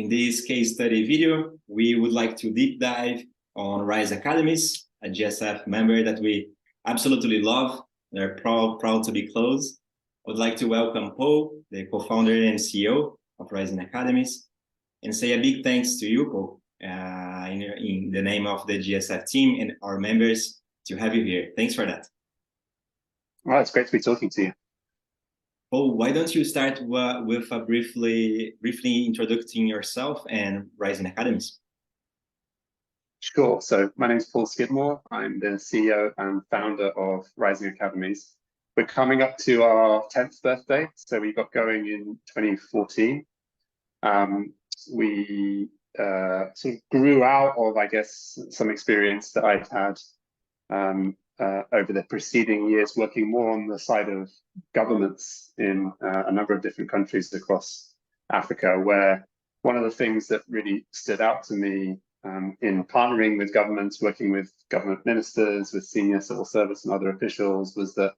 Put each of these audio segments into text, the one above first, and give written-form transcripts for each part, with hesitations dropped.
In this case study video, we would like to deep dive on Rise Academies, a GSF member that we absolutely love. They're proud to be close. I would like to welcome Paul, the co-founder and CEO of Rise Academies, and say a big thanks to you, Paul, in the name of the GSF team and our members to have you here. Thanks for that. Well, it's great to be talking to you. Paul, why don't you start with briefly introducing yourself and Rising Academies? Sure. So my name is Paul Skidmore. I'm the CEO and founder of Rising Academies. We're coming up to our 10th birthday, so we got going in 2014. We sort of grew out of, I guess, some experience that I'd had over the preceding years, working more on the side of governments in a number of different countries across Africa, where one of the things that really stood out to me in partnering with governments, working with government ministers, with senior civil service and other officials, was that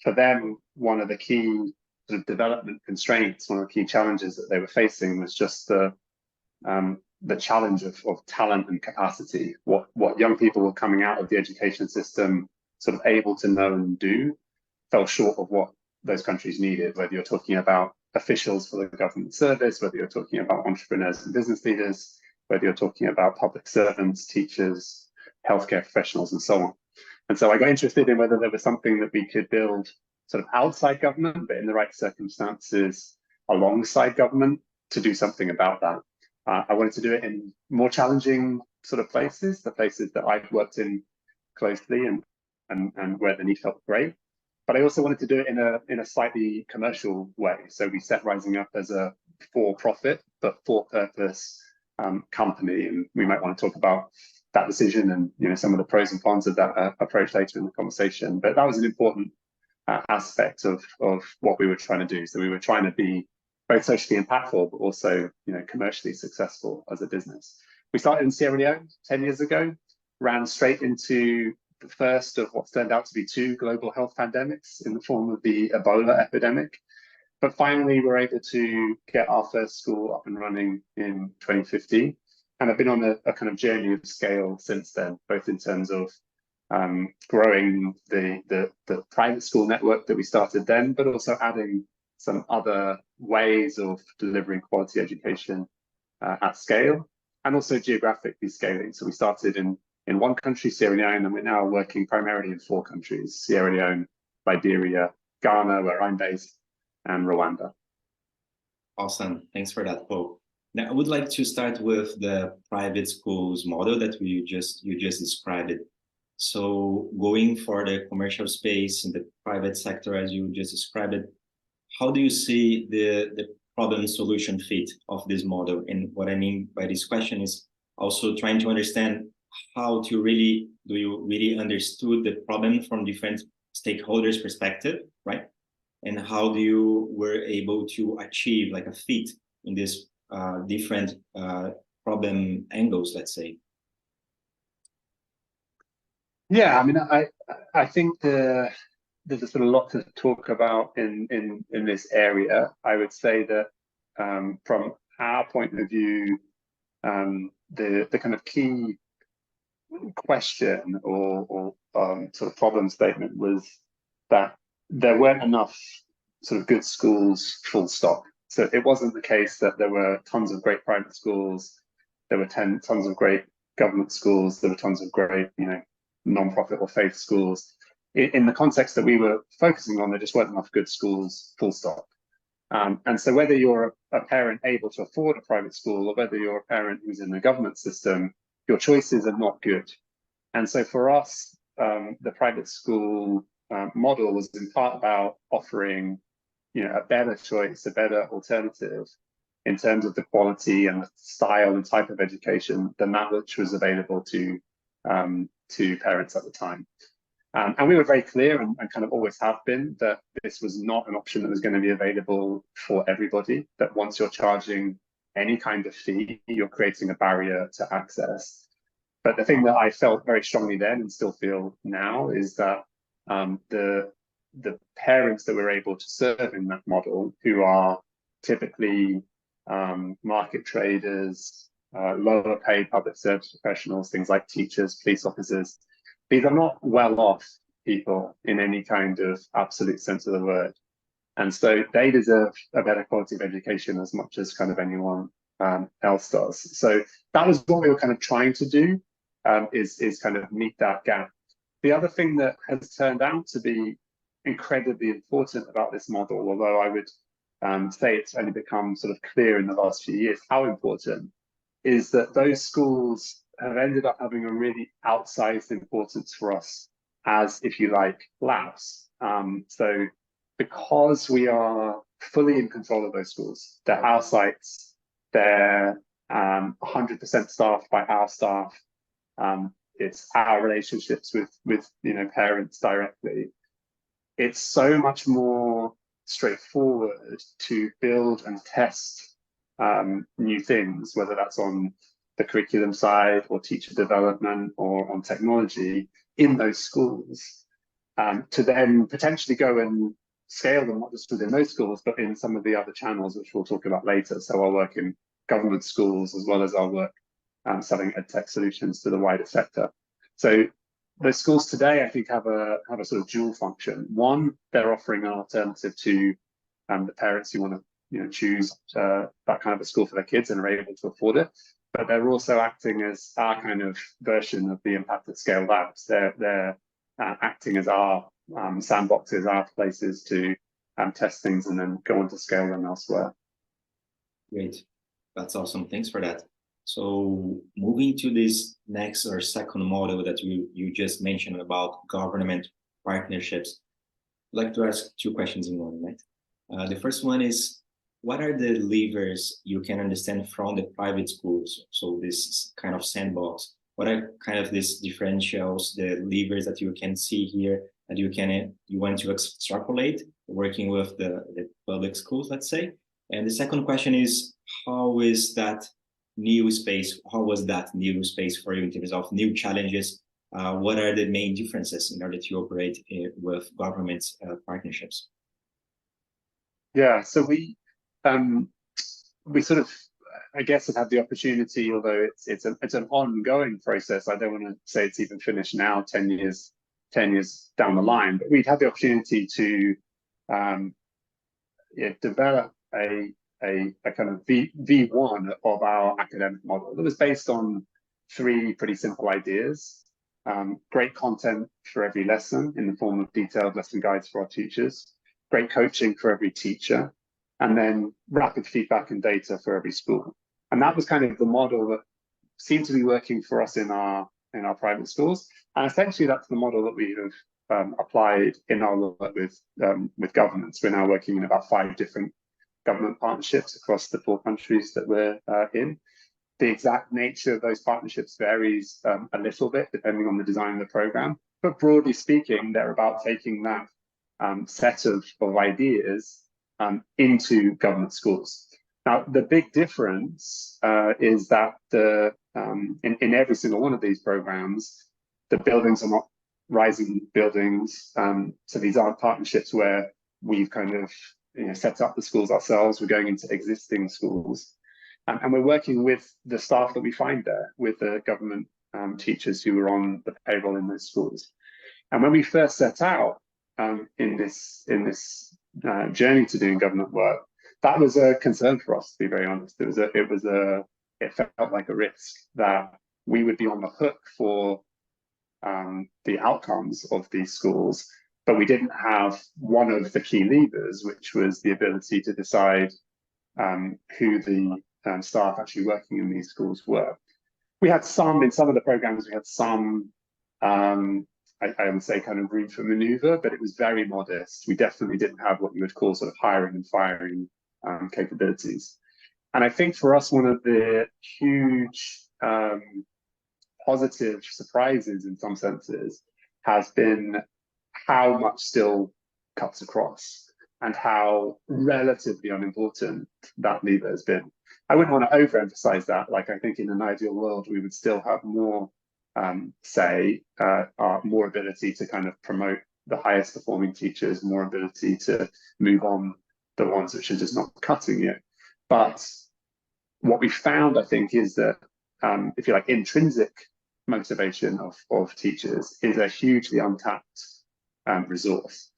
for them, one of the key sort of development constraints, one of the key challenges that they were facing was just the challenge of talent and capacity. What young people were coming out of the education system sort of able to know and do fell short of what those countries needed, whether you're talking about officials for the government service, whether you're talking about entrepreneurs and business leaders, whether you're talking about public servants, teachers, healthcare professionals, and so on. And so I got interested in whether there was something that we could build sort of outside government, but in the right circumstances alongside government to do something about that. I wanted to do it in more challenging sort of places, the places that I've worked in closely and where the need felt great. But I also wanted to do it in a slightly commercial way. So we set Rising up as a for-profit but for-purpose company, and we might want to talk about that decision and some of the pros and cons of that approach later in the conversation. But that was an important aspect of what we were trying to do. So we were trying to be both socially impactful, but also commercially successful as a business. We started in Sierra Leone 10 years ago, ran straight into the first of what turned out to be two global health pandemics in the form of the Ebola epidemic. But finally, we were able to get our first school up and running in 2015. And I've been on a kind of journey of scale since then, both in terms of growing the private school network that we started then, but also adding some other ways of delivering quality education at scale, and also geographically scaling. So we started in one country, Sierra Leone, and we're now working primarily in 4 countries: Sierra Leone, Liberia, Ghana, where I'm based, and Rwanda. Awesome. Thanks for that, Paul. Now, I would like to start with the private schools model that you just described it. So going for the commercial space in the private sector, as you just described it, how do you see the problem solution fit of this model? And what I mean by this question is also trying to understand how to do you really understood the problem from different stakeholders' perspective, right? And how do you were able to achieve like a fit in this different problem angles, let's say? Yeah, I mean, I think there's a sort of lot to talk about in this area. I would say that from our point of view, the kind of key question or sort of problem statement was that there weren't enough sort of good schools, full stop. So it wasn't the case that there were tons of great private schools, there were tons of great government schools, there were tons of great, non-profit or faith schools. In the context that we were focusing on, there just weren't enough good schools, full stop. And so whether you're a parent able to afford a private school or whether you're a parent who's in the government system, your choices are not good. And so for us, the private school model was in part about offering a better choice, a better alternative in terms of the quality and the style and type of education than that which was available to parents at the time. And we were very clear and kind of always have been that this was not an option that was going to be available for everybody, that once you're charging any kind of fee, you're creating a barrier to access. But the thing that I felt very strongly then and still feel now is that the parents that we're able to serve in that model, who are typically market traders, lower paid public service professionals, things like teachers, police officers. These are not well-off people in any kind of absolute sense of the word. And so they deserve a better quality of education as much as kind of anyone else does. So that was what we were kind of trying to do, is kind of meet that gap. The other thing that has turned out to be incredibly important about this model, although I would say it's only become sort of clear in the last few years how important, is that those schools have ended up having a really outsized importance for us as, if you like, labs. So because we are fully in control of those schools, they're our sites, they're 100% staffed by our staff. It's our relationships with parents directly. It's so much more straightforward to build and test new things, whether that's on the curriculum side or teacher development or on technology in those schools, to then potentially go and scale them, not just within those schools, but in some of the other channels, which we'll talk about later. So I'll work in government schools as well as I'll work selling edtech solutions to the wider sector. So the schools today, I think, have a sort of dual function. One, they're offering an alternative to the parents who want to choose that kind of a school for their kids and are able to afford it. But they're also acting as our kind of version of the Impact at Scale labs. They're acting as our sandboxes, our places to test things and then go on to scale them elsewhere. Great. That's awesome. Thanks for that. So moving to this next or second model that you just mentioned about government partnerships, I'd like to ask two questions in one, right? The first one is, what are the levers you can understand from the private schools? So this kind of sandbox, what are kind of these differentials, the levers that you can see here that you want to extrapolate working with the public schools, let's say? And the second question is, how was that new space for you in terms of new challenges? What are the main differences in order to operate with government partnerships? Yeah, so we sort of, I guess, have had the opportunity, although it's an ongoing process. I don't want to say it's even finished now, 10 years down the line, but we'd had the opportunity to develop a kind of V1 of our academic model that was based on three pretty simple ideas. Great content for every lesson in the form of detailed lesson guides for our teachers, great coaching for every teacher, and then rapid feedback and data for every school. And that was kind of the model that seemed to be working for us in our private schools. And essentially that's the model that we have applied in our work with governments. We're now working in about 5 different government partnerships across the 4 countries that we're in. The exact nature of those partnerships varies a little bit depending on the design of the program. But broadly speaking, they're about taking that set of ideas into government schools. Now, the big difference is that in every single one of these programs, the buildings are not rising buildings. So these aren't partnerships where we've kind of set up the schools ourselves. We're going into existing schools. And we're working with the staff that we find there, with the government teachers who are on the payroll in those schools. And when we first set out in this journey to doing government work, that was a concern for us, to be very honest. It felt like a risk that we would be on the hook for the outcomes of these schools, but we didn't have one of the key levers, which was the ability to decide who the staff actually working in these schools were. We had some, in some of the programs, we had some, I would say, kind of room for maneuver, but it was very modest. We definitely didn't have what you would call sort of hiring and firing capabilities. And I think for us, one of the huge positive surprises in some senses has been how much still cuts across and how relatively unimportant that lever has been. I wouldn't want to overemphasize that. Like, I think in an ideal world, we would still have more more ability to kind of promote the highest performing teachers, more ability to move on the ones which are just not cutting it. But what we found, I think, is that if you like, intrinsic motivation of teachers is a hugely untapped resource.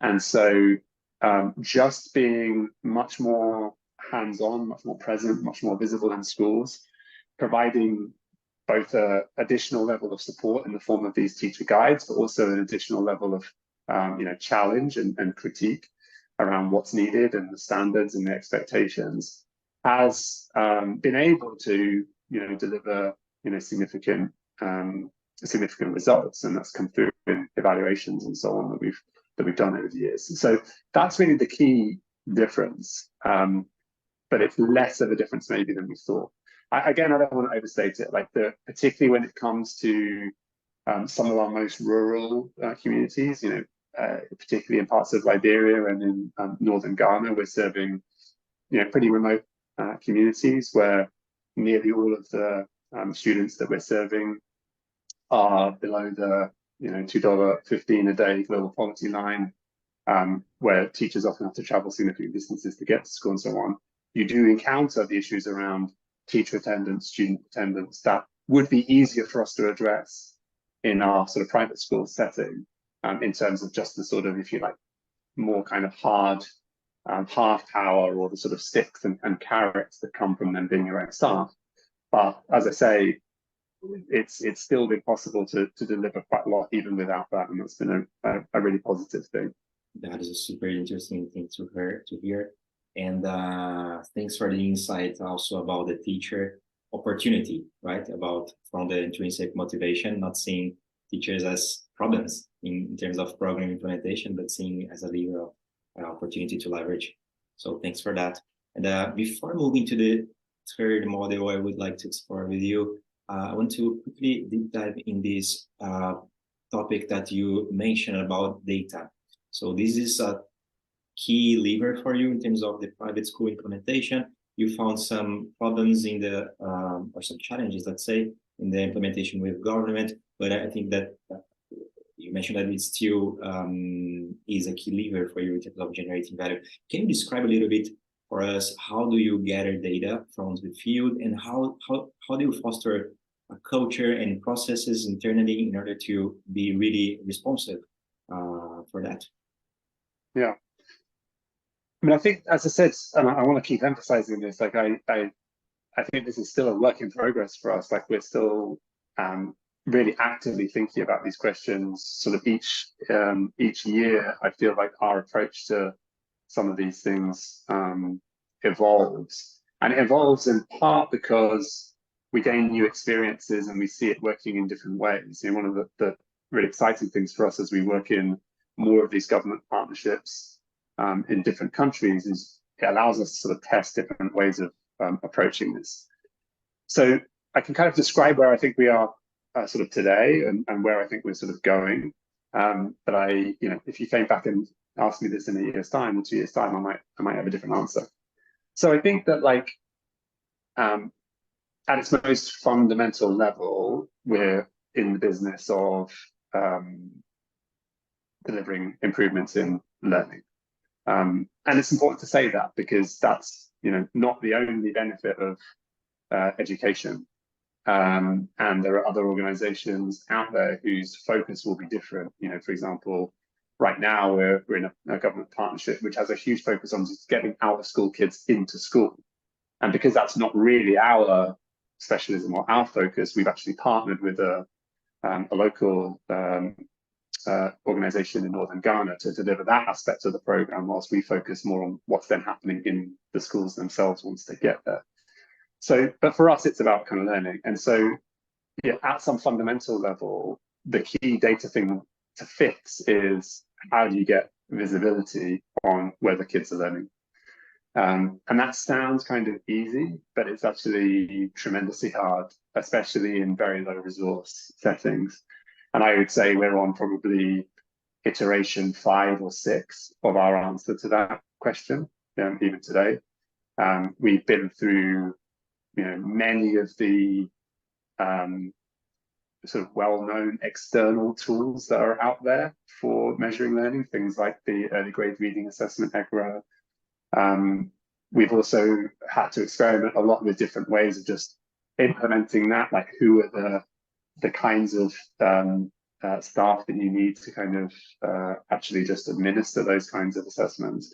And so just being much more hands-on, much more present, much more visible in schools, providing both an additional level of support in the form of these teacher guides, but also an additional level of challenge and critique around what's needed and the standards and the expectations, has been able to deliver significant significant results, and that's come through in evaluations and so on that we've done over the years. So that's really the key difference, but it's less of a difference maybe than we thought. Again, I don't want to overstate it. Like particularly when it comes to some of our most rural communities, particularly in parts of Liberia and in northern Ghana, we're serving pretty remote communities where nearly all of the students that we're serving are below the $2.15 a day global poverty line, where teachers often have to travel significant distances to get to school and so on. You do encounter the issues around teacher attendance, student attendance, that would be easier for us to address in our sort of private school setting, in terms of just the sort of, if you like, more kind of hard power, or the sort of sticks and carrots that come from them being your own staff. But as I say, it's still been possible to deliver quite a lot even without that, and that's been a really positive thing. That is a super interesting thing to hear. And thanks for the insight also about the teacher opportunity, right? About from the intrinsic motivation, not seeing teachers as problems in terms of program implementation, but seeing as a lever of an opportunity to leverage. So thanks for that. And before moving to the third model I would like to explore with you, I want to quickly deep dive in this topic that you mentioned about data. So this is a key lever for you in terms of the private school implementation. You found some problems in the, or some challenges, let's say, in the implementation with government, but I think that you mentioned that it still is a key lever for you in terms of generating value. Can you describe a little bit for us, how do you gather data from the field, and how do you foster a culture and processes internally in order to be really responsive for that? Yeah. I mean, I think, as I said, and I want to keep emphasizing this, like I think this is still a work in progress for us. Like we're still really actively thinking about these questions sort of each year. I feel like our approach to some of these things evolves, and it evolves in part because we gain new experiences and we see it working in different ways. One of the really exciting things for us as we work in more of these government partnerships in different countries is it allows us to sort of test different ways of approaching this. So I can kind of describe where I think we are sort of today, and where I think we're sort of going. But if you came back and asked me this in a year's time or 2 years' time, I might have a different answer. So I think that, like, at its most fundamental level, we're in the business of delivering improvements in learning. And it's important to say that, because that's not the only benefit of education. And there are other organizations out there whose focus will be different. For example, right now we're in a government partnership which has a huge focus on just getting out of school kids into school. And because that's not really our specialism or our focus, we've actually partnered with a local organization in northern Ghana to deliver that aspect of the program, whilst we focus more on what's then happening in the schools themselves once they get there. So, but for us, it's about kind of learning. And so, yeah, at some fundamental level, the key data thing to fix is, how do you get visibility on where the kids are learning? And that sounds kind of easy, but it's actually tremendously hard, especially in very low resource settings. And I would say we're on probably iteration 5 or 6 of our answer to that question, even today. We've been through many of the sort of well-known external tools that are out there for measuring learning, things like the early grade reading assessment, EGRA, we've also had to experiment a lot with different ways of just implementing that, like who are the kinds of staff that you need to kind of actually just administer those kinds of assessments.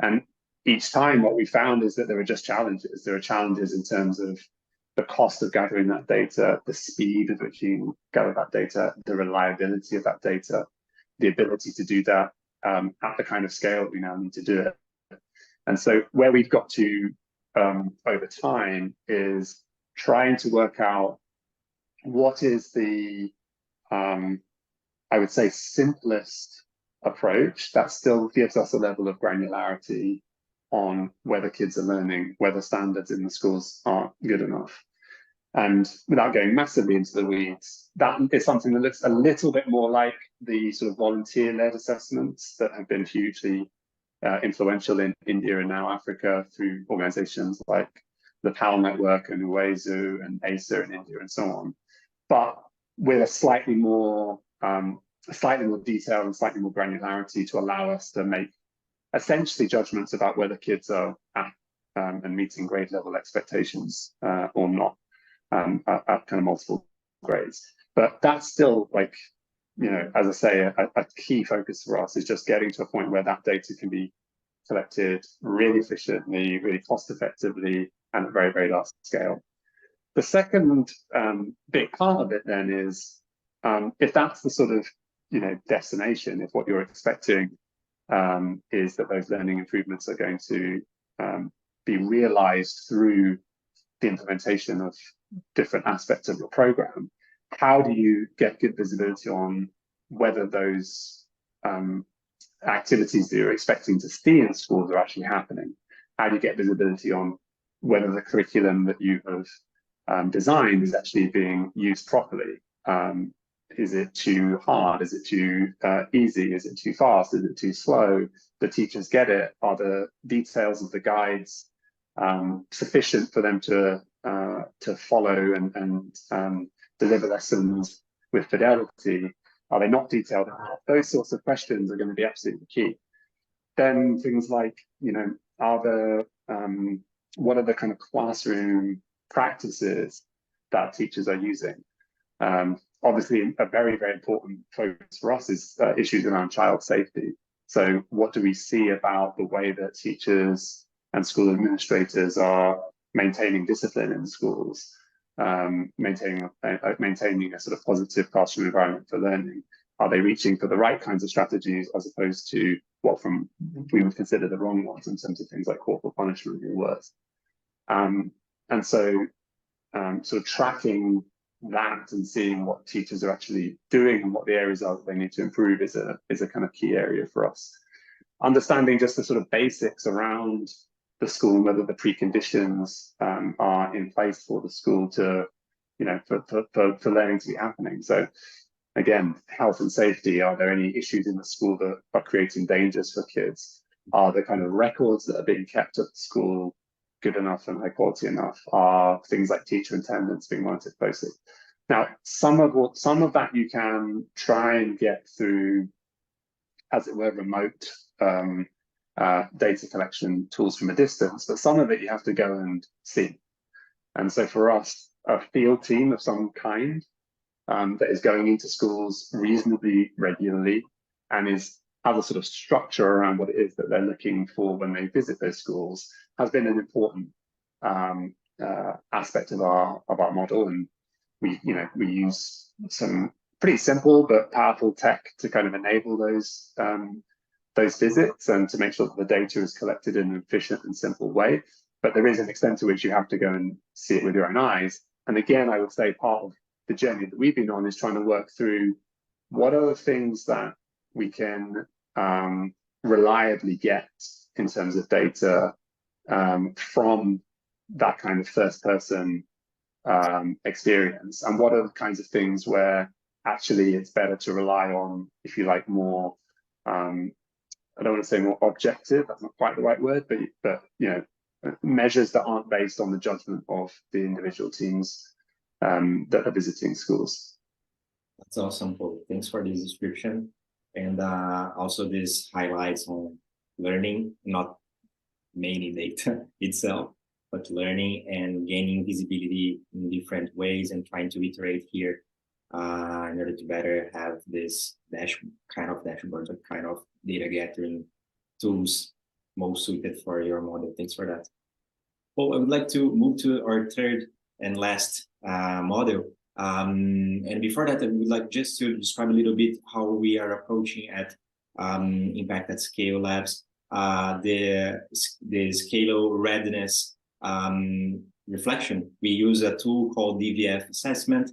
And each time what we found is that there are just challenges. There are challenges in terms of the cost of gathering that data, the speed at which you gather that data, the reliability of that data, the ability to do that at the kind of scale that we now need to do it. And so where we've got to over time is trying to work out what is the, I would say, simplest approach that still gives us a level of granularity on whether kids are learning, whether standards in the schools are good enough. And without going massively into the weeds, that is something that looks a little bit more like the sort of volunteer-led assessments that have been hugely influential in India and now Africa through organizations like the PAL Network and Uwezu and ASA in India and so on, but with a slightly more detail and slightly more granularity to allow us to make essentially judgments about whether kids are at and meeting grade level expectations or not at kind of multiple grades. But that's still, like, you know, as I say, a key focus for us is just getting to a point where that data can be collected really efficiently, really cost effectively, and at very, very large scale. The second big part of it then is if that's the sort of, you know, destination, if what you're expecting is that those learning improvements are going to be realized through the implementation of different aspects of your program, how do you get good visibility on whether those activities that you're expecting to see in schools are actually happening? How do you get visibility on whether the curriculum that you have designed is actually being used properly? Is it too hard? Is it too easy? Is it too fast? Is it too slow? The teachers get it? Are the details of the guides sufficient for them to follow and deliver lessons with fidelity? Are they not detailed enough? Those sorts of questions are going to be absolutely key. Then things like, you know, what are the kind of classroom practices that teachers are using? Obviously, a very, very important focus for us is issues around child safety. So what do we see about the way that teachers and school administrators are maintaining discipline in schools, maintaining a sort of positive classroom environment for learning? Are they reaching for the right kinds of strategies as opposed to what we would consider the wrong ones in terms of things like corporal punishment or worse? And so sort of tracking that and seeing what teachers are actually doing and what the areas are that they need to improve is a kind of key area for us. Understanding just the sort of basics around the school and whether the preconditions are in place for the school to, you know, for learning to be happening. So again, health and safety, are there any issues in the school that are creating dangers for kids? Are the kind of records that are being kept at the school good enough and high quality enough? Are things like teacher attendance being monitored closely? Now, some of that you can try and get through, as it were, remote data collection tools from a distance, but some of it you have to go and see. And so for us, a field team of some kind that is going into schools reasonably regularly and has a sort of structure around what it is that they're looking for when they visit those schools has been an important aspect of our model. And we use some pretty simple but powerful tech to kind of enable those visits and to make sure that the data is collected in an efficient and simple way. But there is an extent to which you have to go and see it with your own eyes. And again, I would say part of the journey that we've been on is trying to work through what are the things that we can reliably get in terms of data from that kind of first person experience, and what are the kinds of things where actually it's better to rely on, if you like, more I don't want to say more objective, that's not quite the right word, but you know, measures that aren't based on the judgment of the individual teams that are visiting schools. That's awesome, Paul. Thanks for this description. And also this highlights on learning, not mainly data itself, but learning and gaining visibility in different ways and trying to iterate here in order to better have this kind of dashboard or kind of data gathering tools most suited for your model. Thanks for that. Well, I would like to move to our third and last model. And before that, I would like just to describe a little bit how we are approaching at Impact at Scale Labs, the Scale readiness reflection. We use a tool called DVF assessment,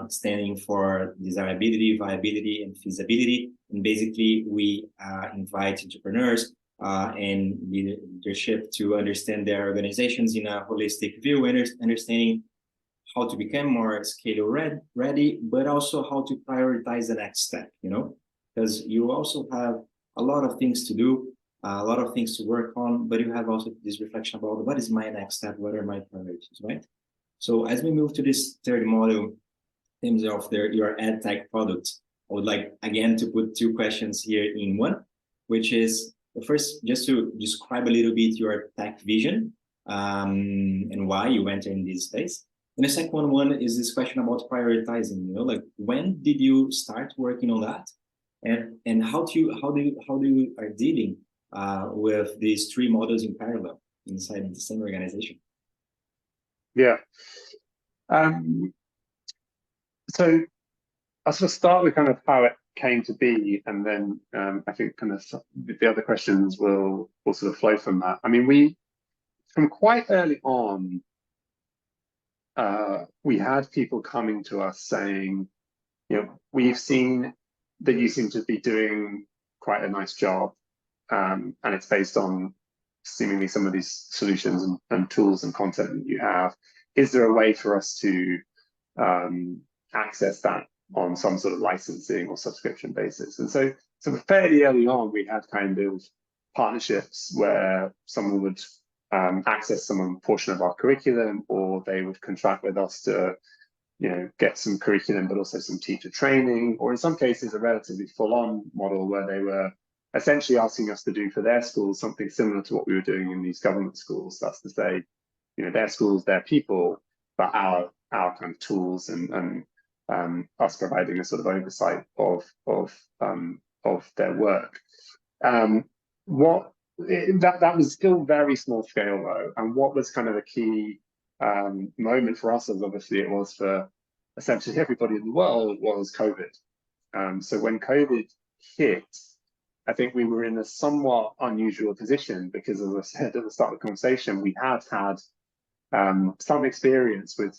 standing for desirability, viability, and feasibility. And basically, we invite entrepreneurs and leadership to understand their organizations in a holistic view, understanding how to become more scale ready, but also how to prioritize the next step, because you also have a lot of things to do, a lot of things to work on, but you have also this reflection about what is my next step, what are my priorities, right? So as we move to this third model, in terms of your ed tech product, I would like again to put two questions here in one, which is the first, just to describe a little bit your tech vision and why you enter in this space. And the second one is this question about prioritizing. Like when did you start working on that, and how do you are dealing with these three models in parallel inside the same organization? Yeah. So I'll sort of start with kind of how it came to be, and then I think kind of the other questions will sort of flow from that. I mean, we from quite early on, we had people coming to us saying, we've seen that you seem to be doing quite a nice job, and it's based on seemingly some of these solutions and tools and content that you have. Is there a way for us to access that on some sort of licensing or subscription basis? And so fairly early on, we had kind of partnerships where someone would access some portion of our curriculum, or they would contract with us to get some curriculum, but also some teacher training, or in some cases a relatively full-on model where they were essentially asking us to do for their schools something similar to what we were doing in these government schools. That's to say, their schools, their people, but our kind of tools and us providing a sort of oversight of their work. That was still very small scale though, and what was kind of a key moment for us, as obviously it was for essentially everybody in the world, was COVID. So when COVID hit, I think we were in a somewhat unusual position because, as I said at the start of the conversation, we had some experience with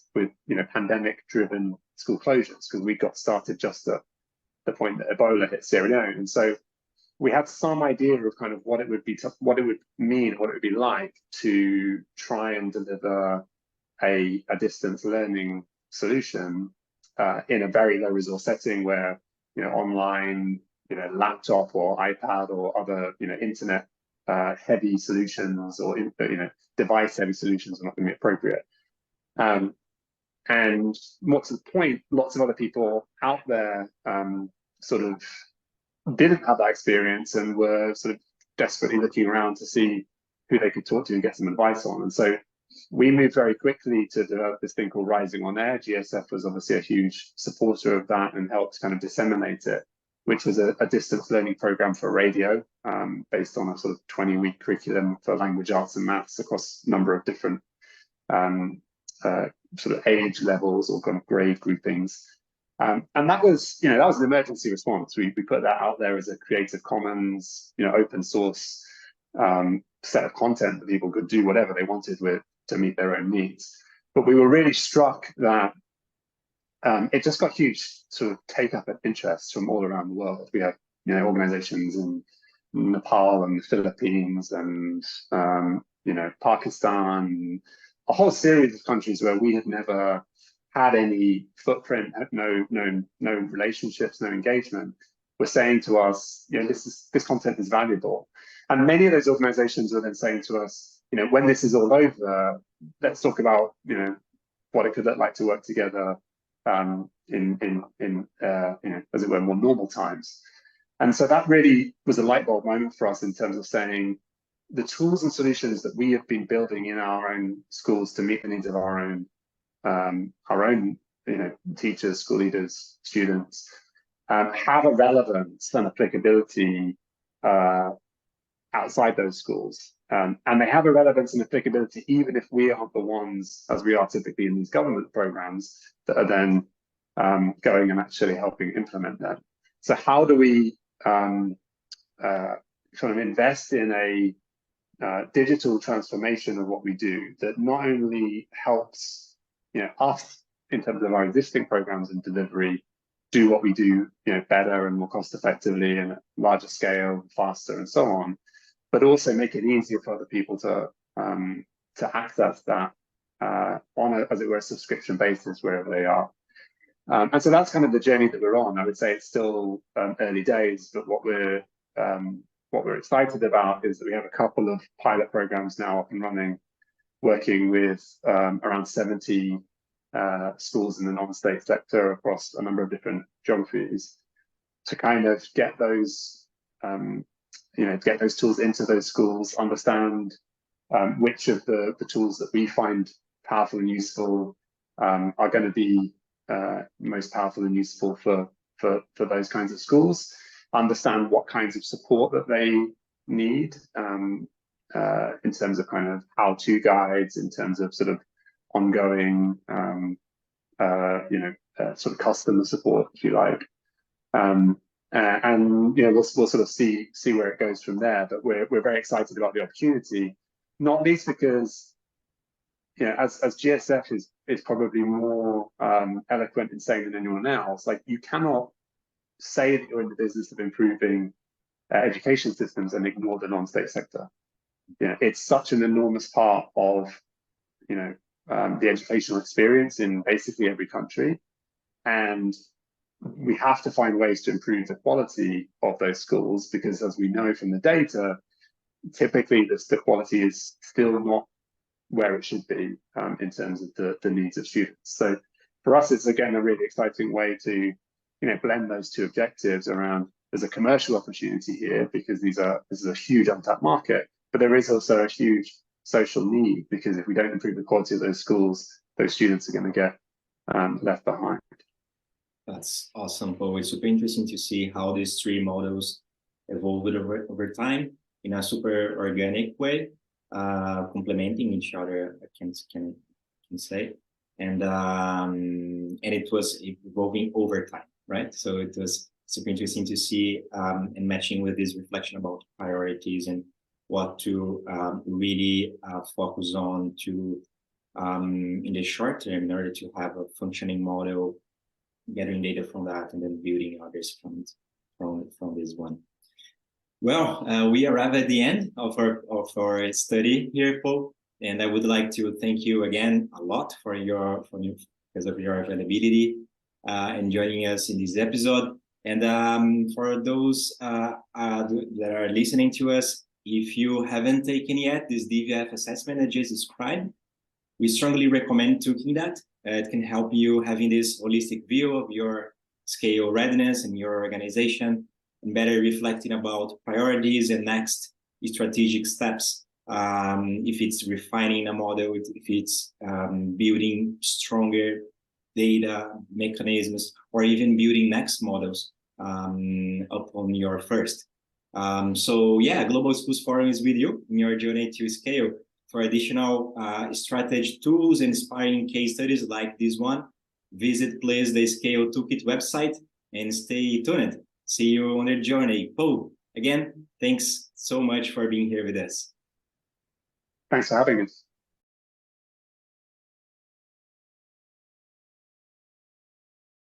pandemic-driven school closures, because we got started just at the point that Ebola hit Sierra Leone, and so we had some idea of kind of what it would mean, what it would be like to try and deliver a distance learning solution in a very low resource setting where online, laptop or iPad or other internet heavy solutions or device heavy solutions are not going to be appropriate. And more to the point, lots of other people out there sort of didn't have that experience and were sort of desperately looking around to see who they could talk to and get some advice on. And so we moved very quickly to develop this thing called Rising on Air. GSF was obviously a huge supporter of that and helped kind of disseminate it, which was a distance learning program for radio based on a sort of 20-week curriculum for language arts and maths across a number of different sort of age levels or kind of grade groupings. And that was an emergency response. We put that out there as a Creative Commons, open source set of content that people could do whatever they wanted with to meet their own needs. But we were really struck that it just got huge sort of take up and interest from all around the world. We have organizations in Nepal and the Philippines and Pakistan, a whole series of countries where we had never had any footprint, had no relationships, no engagement, were saying to us, this content is valuable. And many of those organizations were then saying to us, when this is all over, let's talk about what it could look like to work together in as it were, more normal times. And so that really was a light bulb moment for us in terms of saying, the tools and solutions that we have been building in our own schools to meet the needs of our own teachers, school leaders, students, have a relevance and applicability outside those schools. And they have a relevance and applicability even if we aren't the ones, as we are typically in these government programs, that are then going and actually helping implement them. So how do we sort of invest in a digital transformation of what we do that not only helps us in terms of our existing programs and delivery do what we do better and more cost effectively and at larger scale, faster and so on, but also make it easier for other people to access that on a, as it were, a subscription basis wherever they are. And so that's kind of the journey that we're on. I would say it's still early days, but what we're excited about is that we have a couple of pilot programs now up and running, working with around 70 schools in the non-state sector across a number of different geographies to kind of get those get those tools into those schools, understand which of the tools that we find powerful and useful are going to be most powerful and useful for those kinds of schools, understand what kinds of support that they need in terms of kind of how-to guides, in terms of sort of ongoing sort of customer support, if you like. And we'll sort of see where it goes from there. But we're very excited about the opportunity, not least because as GSF is probably more eloquent in saying than anyone else. Like, you cannot say that you're in the business of improving education systems and ignore the non-state sector. It's such an enormous part of the educational experience in basically every country, and we have to find ways to improve the quality of those schools, because as we know from the data, typically the quality is still not where it should be in terms of the needs of students. So for us, it's again a really exciting way to blend those two objectives around. There's a commercial opportunity here because this is a huge untapped market, but there is also a huge social need, because if we don't improve the quality of those schools, those students are going to get left behind. That's awesome, Paul. It's super interesting to see how these three models evolved over time in a super organic way, complementing each other, I can say, and it was evolving over time, right? So it was super interesting to see and matching with this reflection about priorities and what to really focus on to in the short term in order to have a functioning model, gathering data from that, and then building others from this one. Well, we arrive at the end of our study here, Paul, and I would like to thank you again a lot because of your availability and joining us in this episode. And for those that are listening to us, if you haven't taken yet this DVF assessment I just described, we strongly recommend taking that. It can help you having this holistic view of your scale readiness and your organization, and better reflecting about priorities and next strategic steps. If it's refining a model, if it's building stronger data mechanisms, or even building next models upon your first. So yeah, Global Schools Forum is with you in your journey to scale. For additional strategy tools and inspiring case studies like this one, visit please the Scale Toolkit website and stay tuned. See you on the journey. Paul, again, thanks so much for being here with us. Thanks for having us.